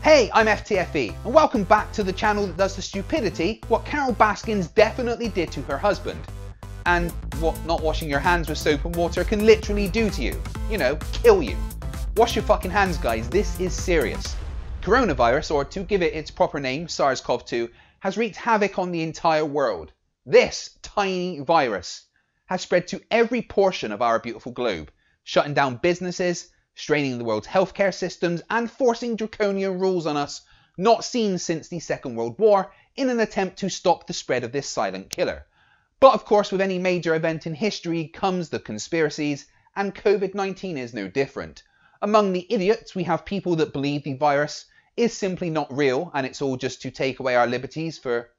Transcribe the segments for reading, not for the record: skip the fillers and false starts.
Hey, I'm FTFE, and welcome back to the channel that does the stupidity what Carol Baskins definitely did to her husband. And what not washing your hands with soap and water can literally do to you. You know, kill you. Wash your fucking hands, guys, this is serious. Coronavirus, or to give it its proper name, SARS-CoV-2, has wreaked havoc on the entire world. This tiny virus has spread to every portion of our beautiful globe, shutting down businesses, straining the world's healthcare systems, and forcing draconian rules on us not seen since the Second World War in an attempt to stop the spread of this silent killer. But of course, with any major event in history comes the conspiracies, and COVID-19 is no different. Among the idiots, we have people that believe the virus is simply not real and it's all just to take away our liberties for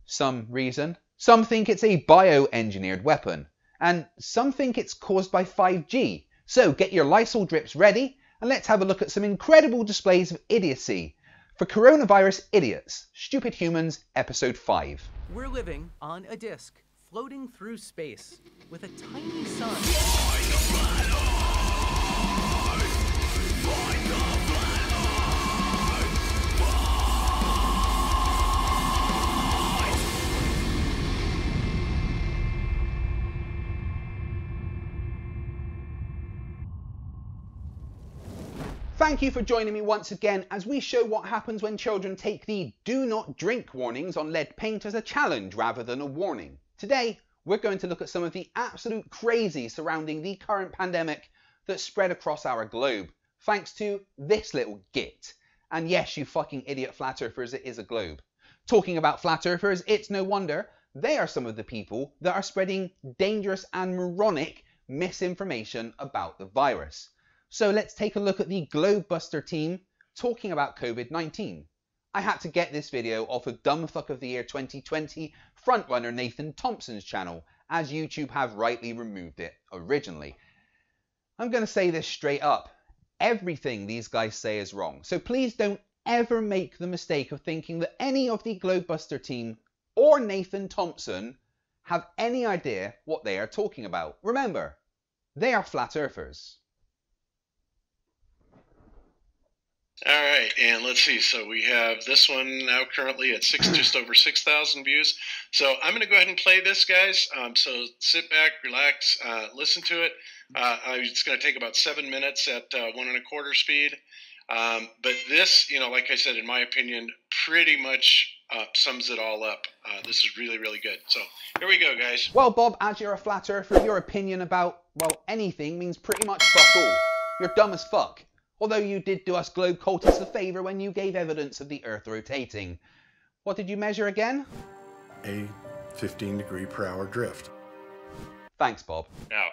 some reason. Some think it's a bioengineered weapon, and some think it's caused by 5G. So get your Lysol drips ready and let's have a look at some incredible displays of idiocy. For Coronavirus Idiots, Stupid Humans, Episode 5. We're living on a disk, floating through space, with a tiny sun. Thank you for joining me once again as we show what happens when children take the do not drink warnings on lead paint as a challenge rather than a warning. Today, we're going to look at some of the absolute crazy surrounding the current pandemic that spread across our globe, thanks to this little git. And yes, you fucking idiot flat earthers, it is a globe. Talking about flat earthers, it's no wonder they are some of the people that are spreading dangerous and moronic misinformation about the virus. So let's take a look at the Globebuster team talking about COVID-19. I had to get this video off of Dumbfuck of the Year 2020 frontrunner Nathan Thompson's channel, as YouTube have rightly removed it originally. I'm going to say this straight up. Everything these guys say is wrong. So please don't ever make the mistake of thinking that any of the Globebuster team or Nathan Thompson have any idea what they are talking about. Remember, they are flat earthers. All right, and let's see. So we have this one now currently at just over 6,000 views. So I'm going to go ahead and play this, guys. So sit back, relax, listen to it. It's going to take about 7 minutes at 1 1/4 speed. But this, you know, like I said, in my opinion, pretty much sums it all up. This is really, really good. So here we go, guys. Well, Bob, as you're a flat earther, your opinion about, well, anything means pretty much fuck all. You're dumb as fuck. Although you did do us globe cultists a favour when you gave evidence of the Earth rotating. What did you measure again? A 15-degree-per-hour drift. Thanks, Bob. Now,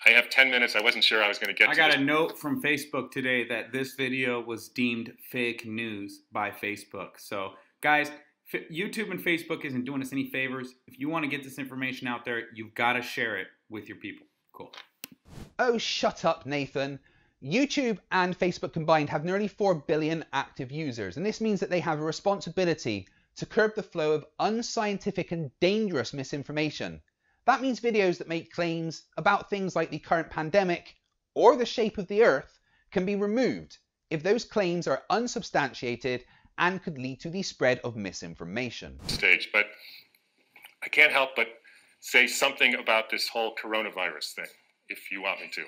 I have 10 minutes. I wasn't sure I was going to get to I got this. a note from Facebook today that this video was deemed fake news by Facebook. So, guys, YouTube and Facebook isn't doing us any favors. If you want to get this information out there, you've got to share it with your people. Cool. Oh, shut up, Nathan. YouTube and Facebook combined have nearly 4 billion active users, and this means that they have a responsibility to curb the flow of unscientific and dangerous misinformation. That means videos that make claims about things like the current pandemic or the shape of the Earth can be removed if those claims are unsubstantiated and could lead to the spread of misinformation. But I can't help but say something about this whole coronavirus thing, if you want me to.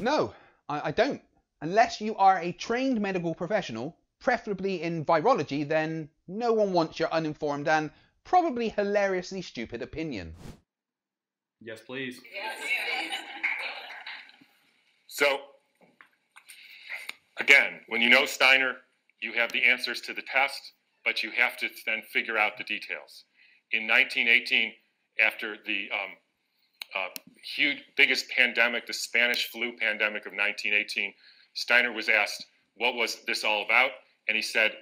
No. I don't. Unless you are a trained medical professional, preferably in virology, then no one wants your uninformed and probably hilariously stupid opinion. Yes, please. So, again, when you know Steiner, you have the answers to the test, but you have to then figure out the details. In 1918, after the biggest pandemic, the Spanish flu pandemic of 1918, Steiner was asked, what was this all about? And he said,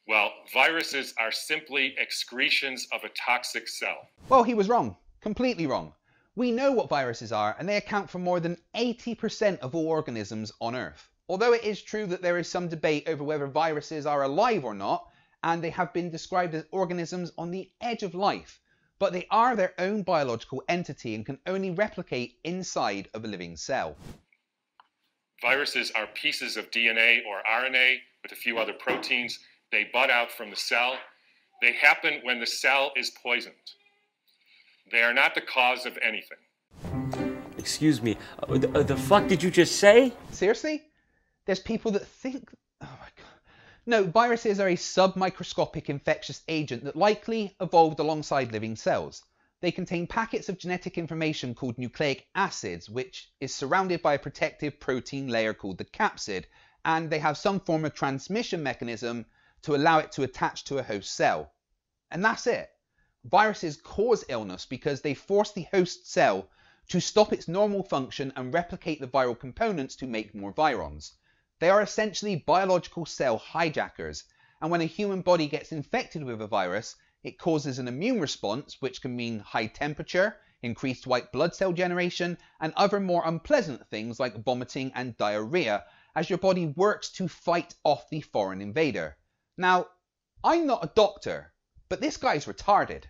well, viruses are simply excretions of a toxic cell. Well, he was wrong. Completely wrong. We know what viruses are, and they account for more than 80% of all organisms on Earth. Although it is true that there is some debate over whether viruses are alive or not, and they have been described as organisms on the edge of life, but they are their own biological entity and can only replicate inside of a living cell. Viruses are pieces of DNA or RNA with a few other proteins. They bud out from the cell. They happen when the cell is poisoned. They are not the cause of anything. Excuse me, the fuck did you just say? Seriously? There's people that think... Oh my god. No, viruses are a submicroscopic infectious agent that likely evolved alongside living cells. They contain packets of genetic information called nucleic acids, which is surrounded by a protective protein layer called the capsid, and they have some form of transmission mechanism to allow it to attach to a host cell. And that's it. Viruses cause illness because they force the host cell to stop its normal function and replicate the viral components to make more virons. They are essentially biological cell hijackers, and when a human body gets infected with a virus, it causes an immune response, which can mean high temperature, increased white blood cell generation, and other more unpleasant things like vomiting and diarrhea, as your body works to fight off the foreign invader. Now, I'm not a doctor, but this guy's retarded.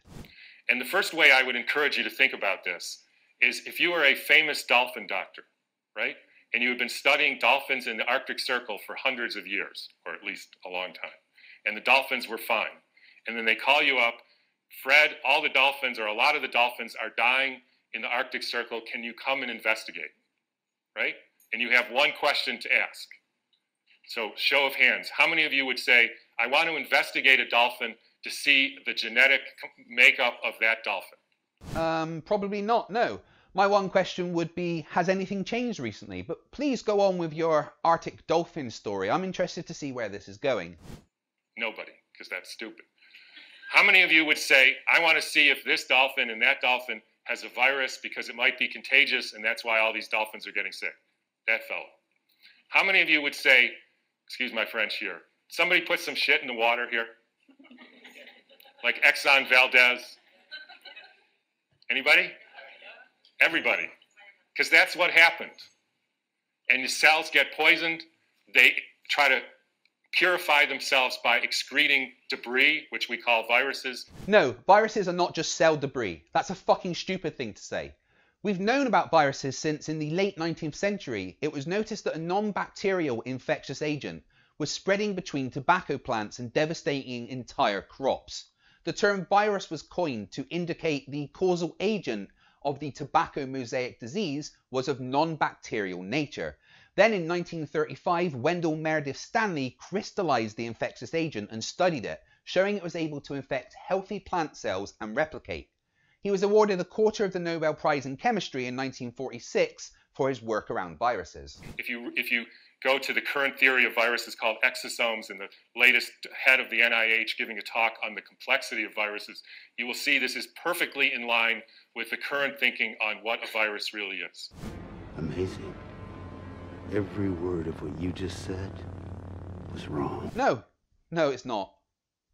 And the first way I would encourage you to think about this is if you were a famous dolphin doctor, right? And you had been studying dolphins in the Arctic Circle for hundreds of years, or at least a long time, and the dolphins were fine. And then they call you up, Fred, all the dolphins or a lot of the dolphins are dying in the Arctic Circle. Can you come and investigate? Right? And you have one question to ask. So show of hands. How many of you would say, I want to investigate a dolphin to see the genetic makeup of that dolphin? Probably not, no. My one question would be, has anything changed recently? But please go on with your Arctic dolphin story. I'm interested to see where this is going. Nobody, because that's stupid. How many of you would say, I want to see if this dolphin and that dolphin has a virus because it might be contagious and that's why all these dolphins are getting sick? That fellow. How many of you would say, excuse my French here, somebody put some shit in the water here? Like Exxon Valdez? Anybody? Everybody. Because that's what happened. And the cells get poisoned. They try to purify themselves by excreting debris, which we call viruses. No, viruses are not just cell debris. That's a fucking stupid thing to say. We've known about viruses since in the late 19th century. It was noticed that a non-bacterial infectious agent was spreading between tobacco plants and devastating entire crops. The term virus was coined to indicate the causal agent of the tobacco mosaic disease was of non-bacterial nature. Then in 1935, Wendell Meredith Stanley crystallized the infectious agent and studied it, showing it was able to infect healthy plant cells and replicate. He was awarded a quarter of the Nobel Prize in Chemistry in 1946 for his work around viruses. If you go to the current theory of viruses called exosomes and the latest head of the NIH giving a talk on the complexity of viruses, you will see this is perfectly in line with the current thinking on what a virus really is. Amazing. Every word of what you just said was wrong. No, it's not.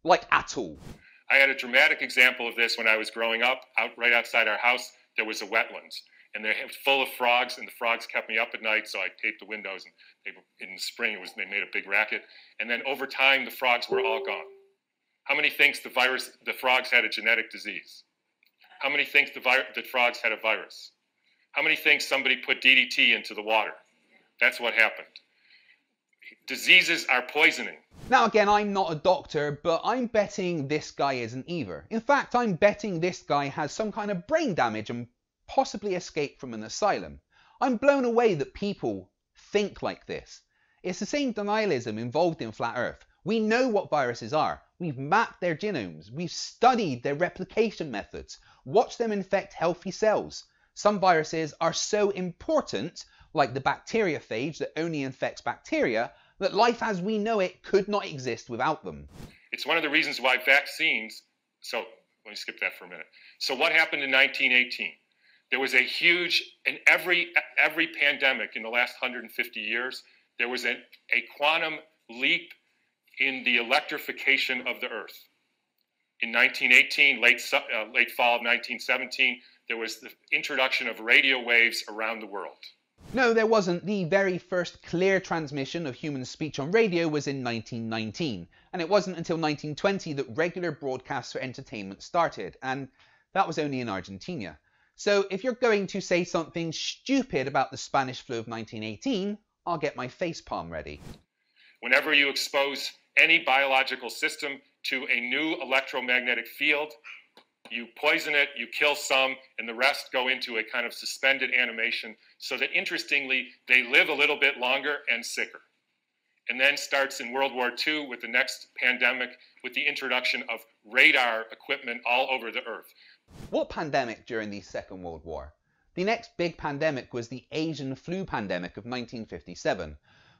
Like, at all. I had a dramatic example of this when I was growing up. Right outside our house, there was a wetlands. And they were full of frogs, and the frogs kept me up at night, so I taped the windows. And in the spring, they made a big racket. And then over time, the frogs were all gone. How many thinks the frogs had a genetic disease? How many thinks the frogs had a virus? How many thinks somebody put DDT into the water? That's what happened. Diseases are poisoning. Now again, I'm not a doctor, but I'm betting this guy isn't either. In fact, I'm betting this guy has some kind of brain damage and possibly escaped from an asylum. I'm blown away that people think like this. It's the same denialism involved in Flat Earth. We know what viruses are. We've mapped their genomes. We've studied their replication methods. Watched them infect healthy cells. Some viruses are so important, like the bacteriophage that only infects bacteria, that life as we know it could not exist without them. It's one of the reasons why vaccines... So, let me skip that for a minute. So what happened in 1918? There was a huge, in every pandemic in the last 150 years, there was a quantum leap in the electrification of the Earth. In 1918, late fall of 1917, there was the introduction of radio waves around the world. No, there wasn't. The very first clear transmission of human speech on radio was in 1919, and it wasn't until 1920 that regular broadcasts for entertainment started, and that was only in Argentina. So if you're going to say something stupid about the Spanish flu of 1918, I'll get my facepalm ready. Whenever you expose any biological system to a new electromagnetic field, you poison it, you kill some, and the rest go into a kind of suspended animation so that, interestingly, they live a little bit longer and sicker. And then starts in World War II with the next pandemic with the introduction of radar equipment all over the earth. What pandemic during the Second World War? The next big pandemic was the Asian flu pandemic of 1957.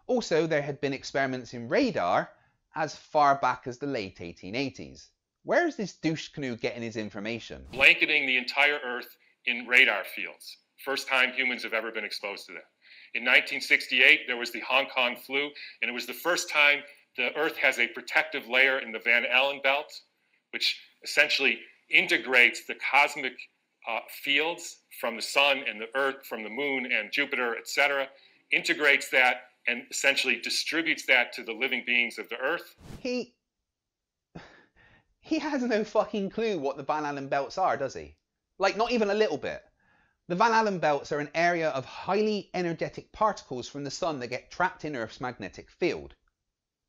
Also, there had been experiments in radar as far back as the late 1880s. Where is this douche canoe getting his information? Blanketing the entire Earth in radar fields. First time humans have ever been exposed to that. In 1968, there was the Hong Kong flu, and it was the first time the Earth has a protective layer in the Van Allen belt, which essentially integrates the cosmic fields from the sun and the Earth, from the moon and Jupiter, etc., integrates that and essentially distributes that to the living beings of the Earth. He has no fucking clue what the Van Allen belts are, does he? Like, not even a little bit. The Van Allen belts are an area of highly energetic particles from the sun that get trapped in Earth's magnetic field.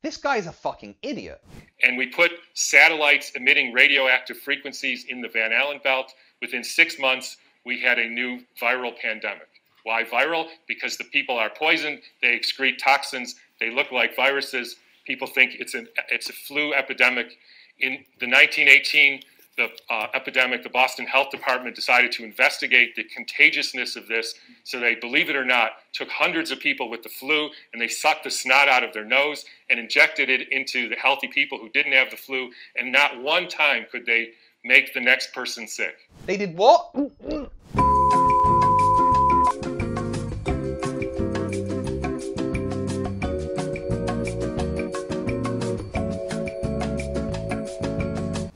This guy's a fucking idiot. And we put satellites emitting radioactive frequencies in the Van Allen belt. Within 6 months, we had a new viral pandemic. Why viral? Because the people are poisoned, they excrete toxins, they look like viruses. People think it's a flu epidemic. In the 1918 epidemic, the Boston Health Department decided to investigate the contagiousness of this. So they, believe it or not, took hundreds of people with the flu and they sucked the snot out of their nose and injected it into the healthy people who didn't have the flu. And not one time could they make the next person sick. They did what?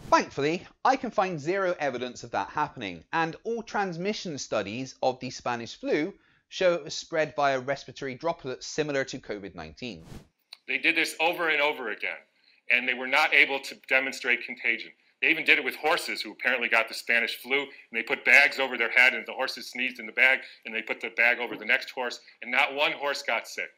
Thankfully, I can find zero evidence of that happening, and all transmission studies of the Spanish flu show it was spread via respiratory droplets similar to COVID-19. They did this over and over again, and they were not able to demonstrate contagion. They even did it with horses who apparently got the Spanish flu, and they put bags over their head, and the horses sneezed in the bag, and they put the bag over the next horse, and not one horse got sick.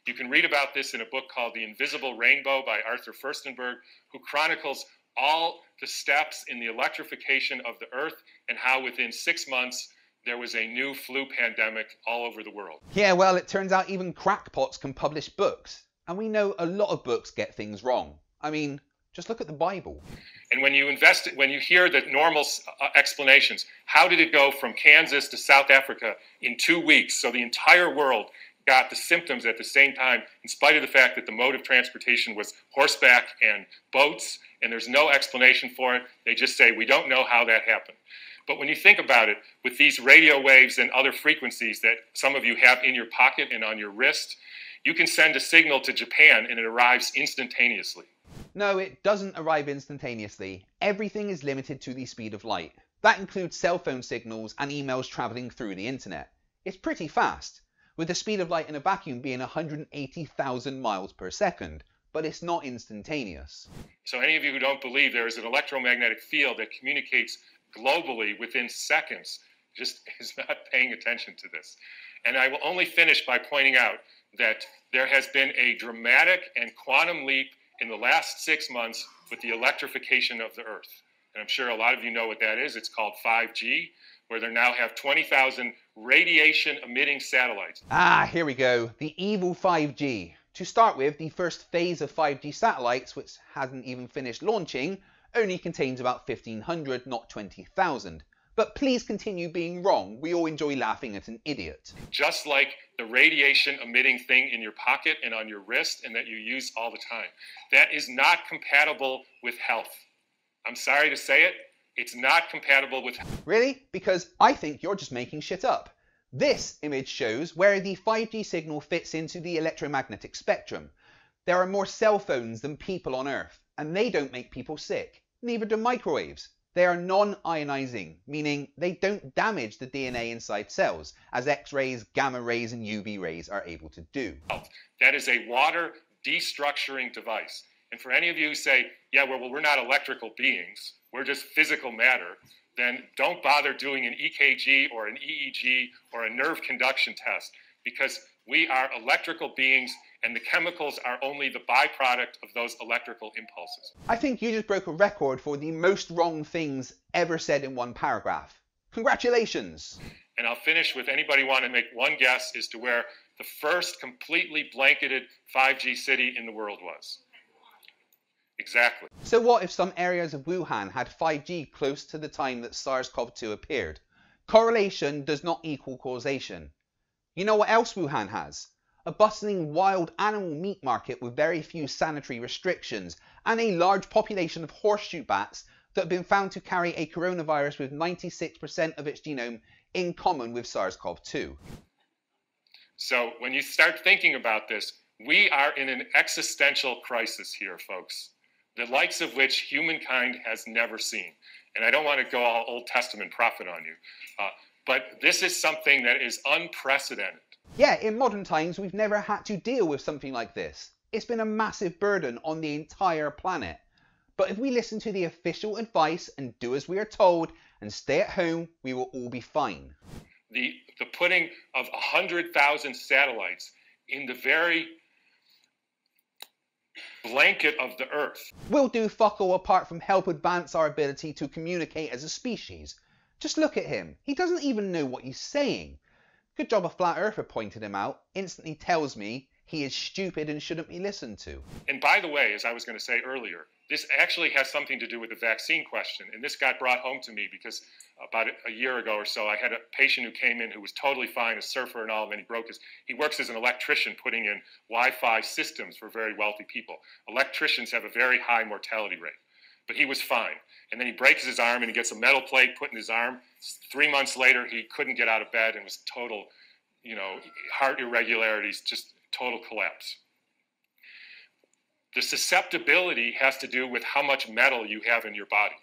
You can read about this in a book called The Invisible Rainbow by Arthur Furstenberg, who chronicles all the steps in the electrification of the Earth and how within 6 months there was a new flu pandemic all over the world. Yeah, well, it turns out even crackpots can publish books. And we know a lot of books get things wrong. I mean, just look at the Bible. And when you hear the normal explanations, how did it go from Kansas to South Africa in 2 weeks? So the entire world got the symptoms at the same time, in spite of the fact that the mode of transportation was horseback and boats, and there's no explanation for it. They just say, we don't know how that happened. But when you think about it, with these radio waves and other frequencies that some of you have in your pocket and on your wrist, you can send a signal to Japan and it arrives instantaneously. No, it doesn't arrive instantaneously. Everything is limited to the speed of light. That includes cell phone signals and emails traveling through the internet. It's pretty fast, with the speed of light in a vacuum being 180,000 miles per second, but it's not instantaneous. So any of you who don't believe there is an electromagnetic field that communicates globally within seconds just is not paying attention to this. And I will only finish by pointing out that there has been a dramatic and quantum leap in the last 6 months with the electrification of the Earth. And I'm sure a lot of you know what that is. It's called 5G, where they now have 20,000 radiation-emitting satellites. Ah, here we go. The evil 5G. To start with, the first phase of 5G satellites, which hasn't even finished launching, only contains about 1,500, not 20,000. But please continue being wrong. We all enjoy laughing at an idiot. Just like the radiation-emitting thing in your pocket and on your wrist and that you use all the time. That is not compatible with health. I'm sorry to say it. It's not compatible with health. Really? Because I think you're just making shit up. This image shows where the 5G signal fits into the electromagnetic spectrum. There are more cell phones than people on Earth, and they don't make people sick. Neither do microwaves. They are non-ionizing, meaning they don't damage the DNA inside cells, as X-rays, gamma rays, and UV rays are able to do. That is a water destructuring device. And for any of you who say, yeah, well, we're not electrical beings, we're just physical matter, then don't bother doing an EKG or an EEG or a nerve conduction test, because We are electrical beings, and the chemicals are only the byproduct of those electrical impulses. I think you just broke a record for the most wrong things ever said in one paragraph. Congratulations! And I'll finish with anybody want to make one guess as to where the first completely blanketed 5G city in the world was. Exactly. So what if some areas of Wuhan had 5G close to the time that SARS-CoV-2 appeared? Correlation does not equal causation. You know what else Wuhan has? A bustling wild animal meat market with very few sanitary restrictions and a large population of horseshoe bats that have been found to carry a coronavirus with 96% of its genome in common with SARS-CoV-2. So when you start thinking about this, we are in an existential crisis here, folks, the likes of which humankind has never seen. And I don't want to go all Old Testament prophet on you, but this is something that is unprecedented. Yeah, in modern times, we've never had to deal with something like this. It's been a massive burden on the entire planet. But if we listen to the official advice and do as we are told and stay at home, we will all be fine. The putting of 100,000 satellites in the very blanket of the Earth will do fuck all apart from help advance our ability to communicate as a species. Just look at him. He doesn't even know what he's saying. Good job a flat earther pointed him out. Instantly tells me he is stupid and shouldn't be listened to. And by the way, as I was going to say earlier, this actually has something to do with the vaccine question. And this got brought home to me because about a year ago or so, I had a patient who came in who was totally fine, a surfer and all, and then he works as an electrician putting in Wi-Fi systems for very wealthy people. Electricians have a very high mortality rate, but he was fine. And then he breaks his arm and he gets a metal plate put in his arm. 3 months later, he couldn't get out of bed and was total, heart irregularities, just total collapse. The susceptibility has to do with how much metal you have in your body,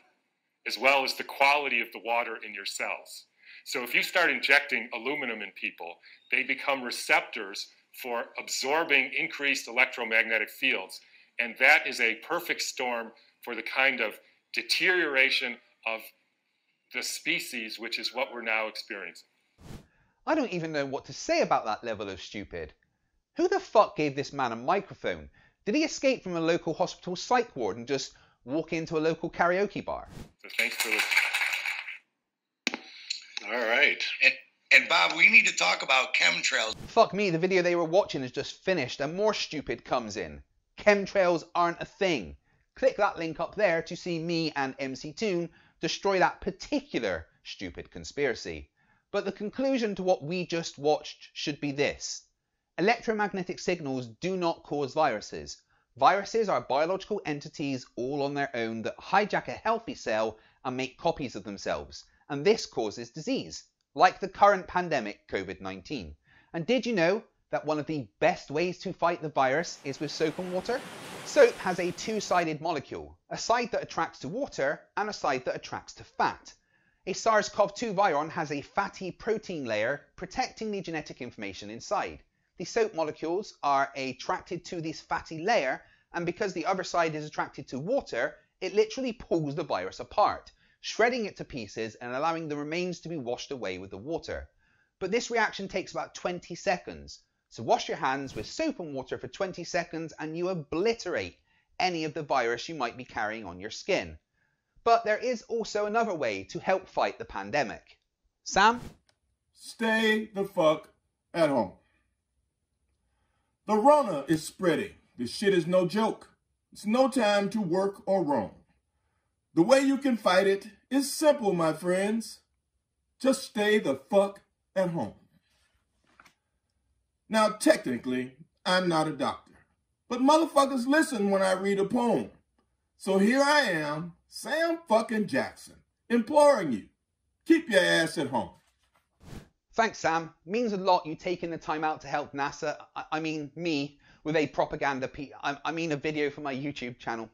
as well as the quality of the water in your cells. So if you start injecting aluminum in people, they become receptors for absorbing increased electromagnetic fields. And that is a perfect storm for the kind of deterioration of the species, which is what we're now experiencing. I don't even know what to say about that level of stupid. Who the fuck gave this man a microphone? Did he escape from a local hospital psych ward and just walk into a local karaoke bar? So thanks for listening. All right. And Bob, we need to talk about chemtrails. Fuck me, the video they were watching is just finished and more stupid comes in. Chemtrails aren't a thing. Click that link up there to see me and MC Toon destroy that particular stupid conspiracy. But the conclusion to what we just watched should be this. Electromagnetic signals do not cause viruses. Viruses are biological entities all on their own that hijack a healthy cell and make copies of themselves. And this causes disease, like the current pandemic COVID-19. And did you know that one of the best ways to fight the virus is with soap and water? Soap has a two-sided molecule, a side that attracts to water and a side that attracts to fat. A SARS-CoV-2 virion has a fatty protein layer protecting the genetic information inside. The soap molecules are attracted to this fatty layer, and because the other side is attracted to water, it literally pulls the virus apart, shredding it to pieces and allowing the remains to be washed away with the water. But this reaction takes about 20 seconds. So wash your hands with soap and water for 20 seconds and you obliterate any of the virus you might be carrying on your skin. But there is also another way to help fight the pandemic. Sam? Stay the fuck at home. The Rona is spreading. This shit is no joke. It's no time to work or roam. The way you can fight it is simple, my friends. Just stay the fuck at home. Now, technically, I'm not a doctor, but motherfuckers listen when I read a poem. So here I am, Sam fucking Jackson, imploring you, keep your ass at home. Thanks, Sam. Means a lot you taking the time out to help NASA, I mean me, with a propaganda a video for my YouTube channel.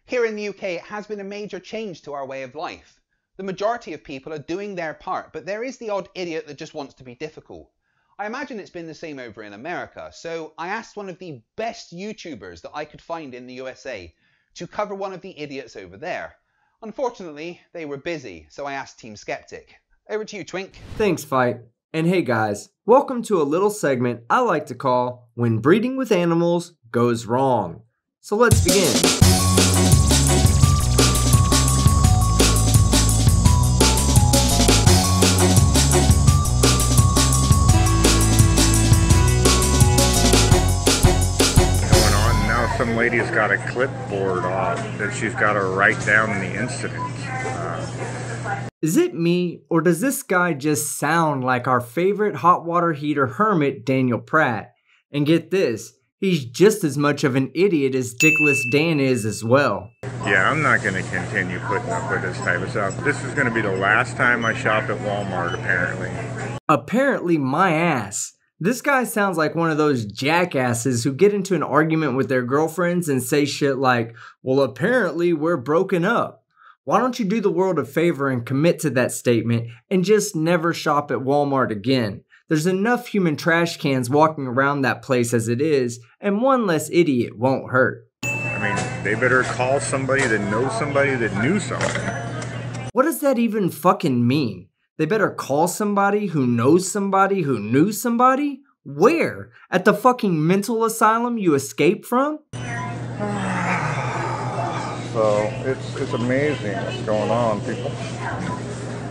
Here in the UK, it has been a major change to our way of life. The majority of people are doing their part, but there is the odd idiot that just wants to be difficult. I imagine it's been the same over in America, so I asked one of the best YouTubers that I could find in the USA to cover one of the idiots over there. Unfortunately, they were busy, so I asked Team Skeptic. Over to you, Twink. Thanks, Fight. And hey guys, welcome to a little segment I like to call When Breeding with Animals Goes Wrong. So let's begin. Some lady's got a clipboard that she's got to write down the incidents. Is it me, or does this guy just sound like our favorite hot water heater hermit, Daniel Pratt? And get this, he's just as much of an idiot as Dickless Dan is as well. Yeah, I'm not going to continue putting up with this type of stuff. This is going to be the last time I shop at Walmart, apparently. Apparently my ass. This guy sounds like one of those jackasses who get into an argument with their girlfriends and say shit like, well, apparently we're broken up. Why don't you do the world a favor and commit to that statement and just never shop at Walmart again? There's enough human trash cans walking around that place as it is, and one less idiot won't hurt. I mean, they better call somebody that knows somebody that knew something. What does that even fucking mean? They better call somebody who knows somebody who knew somebody? Where? At the fucking mental asylum you escaped from? So, it's amazing what's going on, people.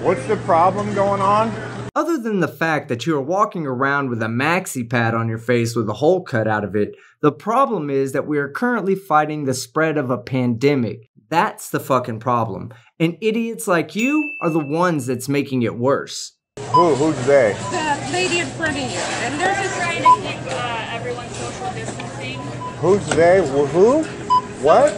What's the problem going on? Other than the fact that you are walking around with a maxi pad on your face with a hole cut out of it, the problem is that we are currently fighting the spread of a pandemic. That's the fucking problem. And idiots like you are the ones that's making it worse. Who's they? The lady in front of you. And they're just trying to keep everyone social distancing. Who's they? Who? What?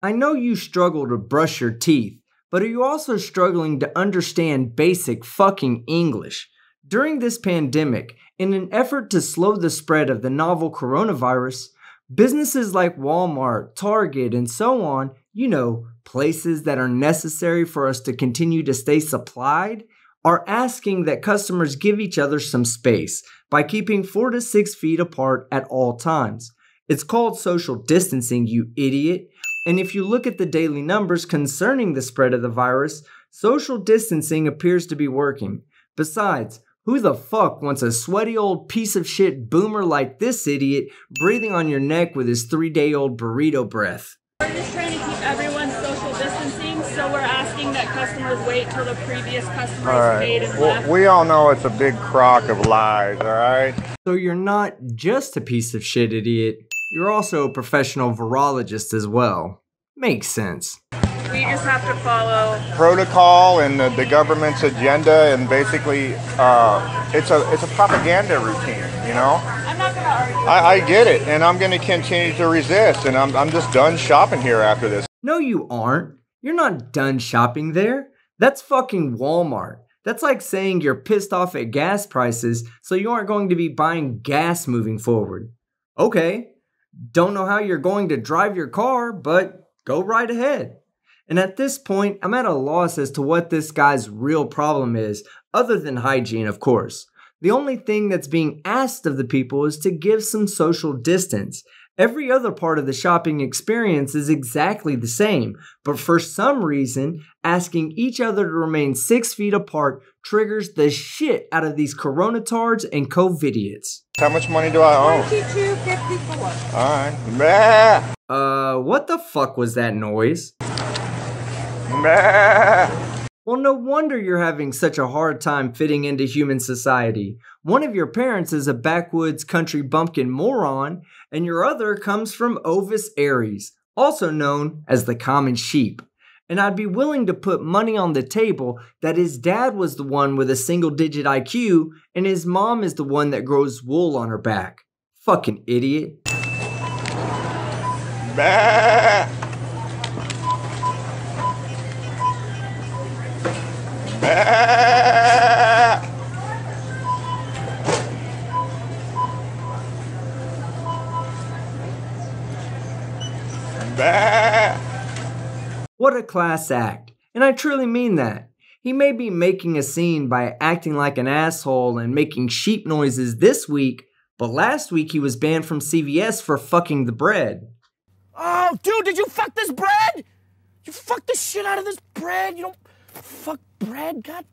I know you struggle to brush your teeth, but are you also struggling to understand basic fucking English? During this pandemic, in an effort to slow the spread of the novel coronavirus, businesses like Walmart, Target, and so on, you know, places that are necessary for us to continue to stay supplied, are asking that customers give each other some space by keeping 4 to 6 feet apart at all times. It's called social distancing, you idiot. And if you look at the daily numbers concerning the spread of the virus, social distancing appears to be working. Besides, who the fuck wants a sweaty old piece of shit boomer like this idiot breathing on your neck with his 3-day-old burrito breath? We're just trying to keep everyone social distancing, so we're asking that customers wait till the previous customers paid and left. We all know it's a big crock of lies, alright? So you're not just a piece of shit idiot, you're also a professional virologist as well. Makes sense. We just have to follow protocol and the government's agenda, and basically it's a propaganda routine, you know? I'm not gonna argue. I get it, and I'm gonna continue to resist, and I'm just done shopping here after this. No, you aren't. You're not done shopping there. That's fucking Walmart. That's like saying you're pissed off at gas prices, so you aren't going to be buying gas moving forward. Okay, don't know how you're going to drive your car, but go right ahead. And at this point, I'm at a loss as to what this guy's real problem is, other than hygiene, of course. The only thing that's being asked of the people is to give some social distance. Every other part of the shopping experience is exactly the same, but for some reason, asking each other to remain 6 feet apart triggers the shit out of these coronatards and COVIDiots. How much money do I owe? $22.54. Alright. What the fuck was that noise? Bah. Well, no wonder you're having such a hard time fitting into human society. One of your parents is a backwoods country bumpkin moron, and your other comes from Ovis Aries, also known as the common sheep. And I'd be willing to put money on the table that his dad was the one with a single-digit IQ, and his mom is the one that grows wool on her back. Fucking idiot. Bah. Bah. Bah. What a class act, and I truly mean that. He may be making a scene by acting like an asshole and making sheep noises this week, but last week he was banned from CVS for fucking the bread. Oh, dude, did you fuck this bread? You fucked the shit out of this bread. You don't fuck bread, God.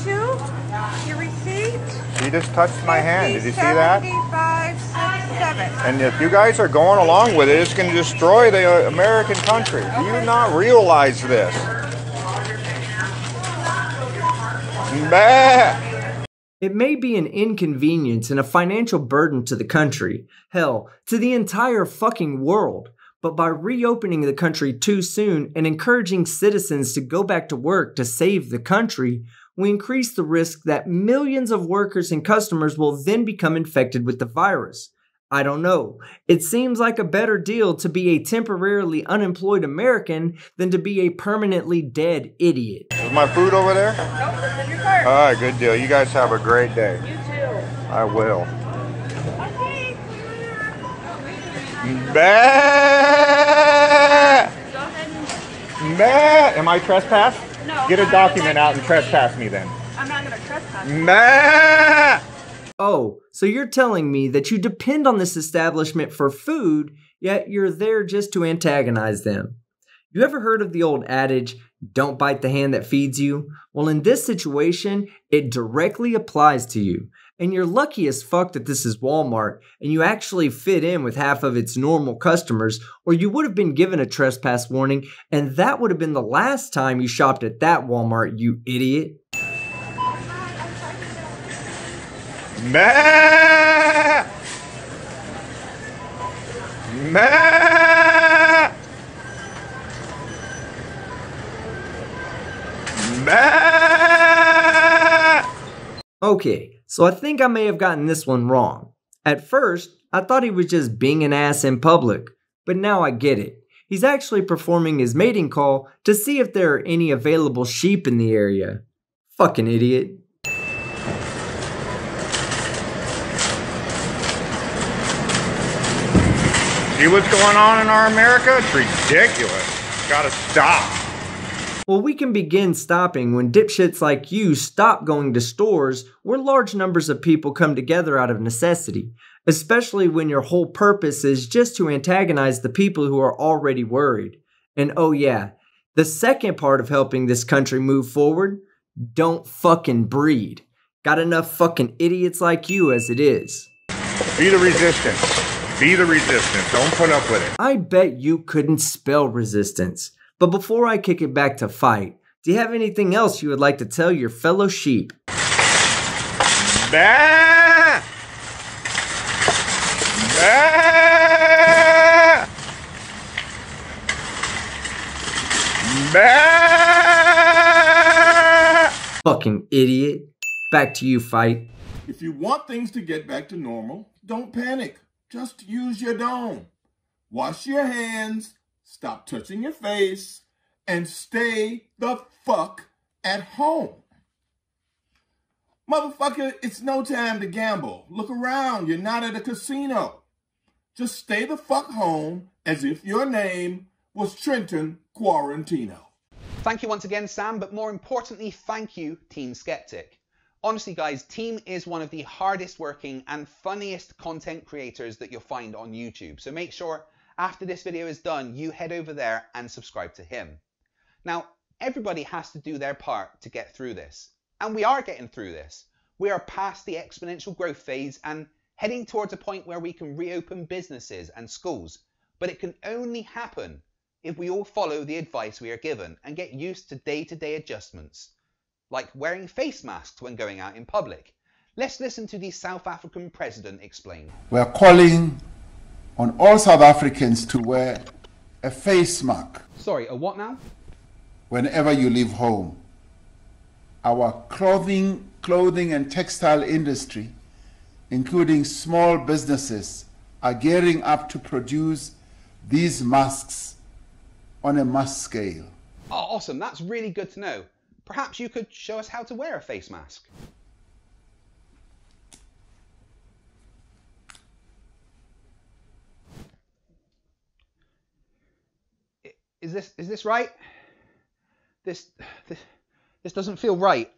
22, your receipt. She just touched my hand. Did you see that? 7567. And if you guys are going along with it, it's going to destroy the American country. Do you not realize this? Bah! It may be an inconvenience and a financial burden to the country, hell, to the entire fucking world. But by reopening the country too soon and encouraging citizens to go back to work to save the country, we increase the risk that millions of workers and customers will then become infected with the virus. I don't know. It seems like a better deal to be a temporarily unemployed American than to be a permanently dead idiot. Is my food over there? Nope, it's in your cart. All right, good deal. You guys have a great day. You too. I will. Okay. Bah! Go ahead and... Bah! Am I trespassed? No. Get a document out and trespass me then. I'm not going to trespass. Bah! Oh, so you're telling me that you depend on this establishment for food, yet you're there just to antagonize them. You ever heard of the old adage, don't bite the hand that feeds you? Well, in this situation, it directly applies to you. And you're lucky as fuck that this is Walmart and you actually fit in with half of its normal customers, or you would have been given a trespass warning, and that would have been the last time you shopped at that Walmart, you idiot. Bah! Bah! Bah! Okay, so I think I may have gotten this one wrong. At first, I thought he was just being an ass in public, but now I get it. He's actually performing his mating call to see if there are any available sheep in the area. Fucking idiot. See what's going on in our America? It's ridiculous. Gotta stop. Well, we can begin stopping when dipshits like you stop going to stores where large numbers of people come together out of necessity, especially when your whole purpose is just to antagonize the people who are already worried. And oh yeah, the second part of helping this country move forward, don't fucking breed. Got enough fucking idiots like you as it is. Be the resistance. Be the resistance. Don't put up with it. I bet you couldn't spell resistance. But before I kick it back to fight, do you have anything else you would like to tell your fellow sheep? Bah! Bah! Bah! Fucking idiot. Back to you, Fight. If you want things to get back to normal, don't panic. Just use your dome. Wash your hands, stop touching your face, and stay the fuck at home. Motherfucker, it's no time to gamble. Look around, you're not at a casino. Just stay the fuck home as if your name was Trenton Quarantino. Thank you once again, Sam, but more importantly, thank you, Team Skeptic. Honestly, guys, Team is one of the hardest working and funniest content creators that you'll find on YouTube. So make sure after this video is done, you head over there and subscribe to him. Now, everybody has to do their part to get through this. And we are getting through this. We are past the exponential growth phase and heading towards a point where we can reopen businesses and schools. But it can only happen if we all follow the advice we are given and get used to day-to-day adjustments, like wearing face masks when going out in public. Let's listen to the South African president explain. We're calling on all South Africans to wear a face mask. Sorry, a what now? Whenever you leave home. Our clothing and textile industry, including small businesses, are gearing up to produce these masks on a mass scale. Oh, awesome. That's really good to know. Perhaps you could show us how to wear a face mask. Is this right? This doesn't feel right.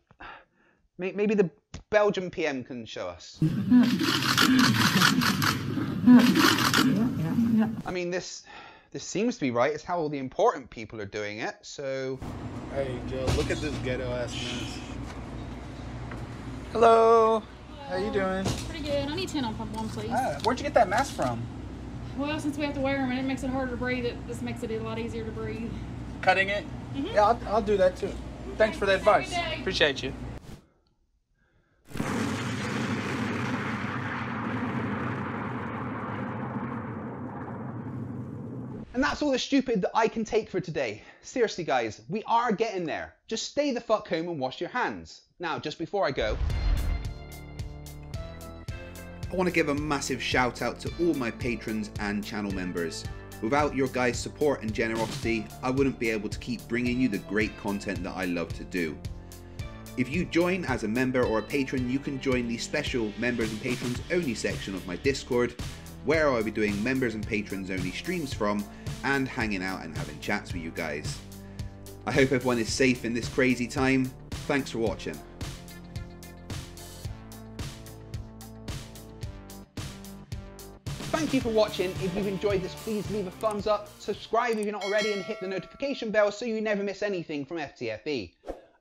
Maybe the Belgian PM can show us. I mean, this seems to be right. It's how all the important people are doing it, so... Hey, Joe, look at this ghetto-ass mess. Hello. How you doing? Pretty good. I need 10 on pump 1, please. Where'd you get that mask from? Well, since we have to wear them and it makes it harder to breathe, it just makes it a lot easier to breathe. Cutting it? Mhm. Yeah, I'll do that too. Thanks for the advice. Have a good day. Appreciate you. And that's all the stupid that I can take for today. Seriously guys, we are getting there. Just stay the fuck home and wash your hands. Now, just before I go, I want to give a massive shout out to all my patrons and channel members. Without your guys' support and generosity, I wouldn't be able to keep bringing you the great content that I love to do. If you join as a member or a patron, you can join the special members and patrons only section of my Discord, where I'll be doing members and patrons only streams from and hanging out and having chats with you guys. I hope everyone is safe in this crazy time. Thanks for watching. Thank you for watching. If you've enjoyed this, please leave a thumbs up, subscribe if you're not already, and hit the notification bell so you never miss anything from FTFE.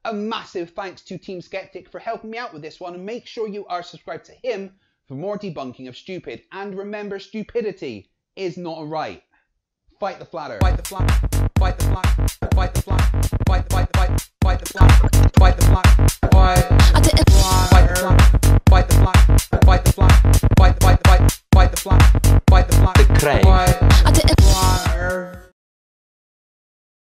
A massive thanks to Team Skeptic for helping me out with this one, and make sure you are subscribed to him for more debunking of stupid. And remember, stupidity is not a right. Fight the flatter. Fight the flatter. Fight the flatter. Fight the flatter. Fight the flatter. Fight the flatter.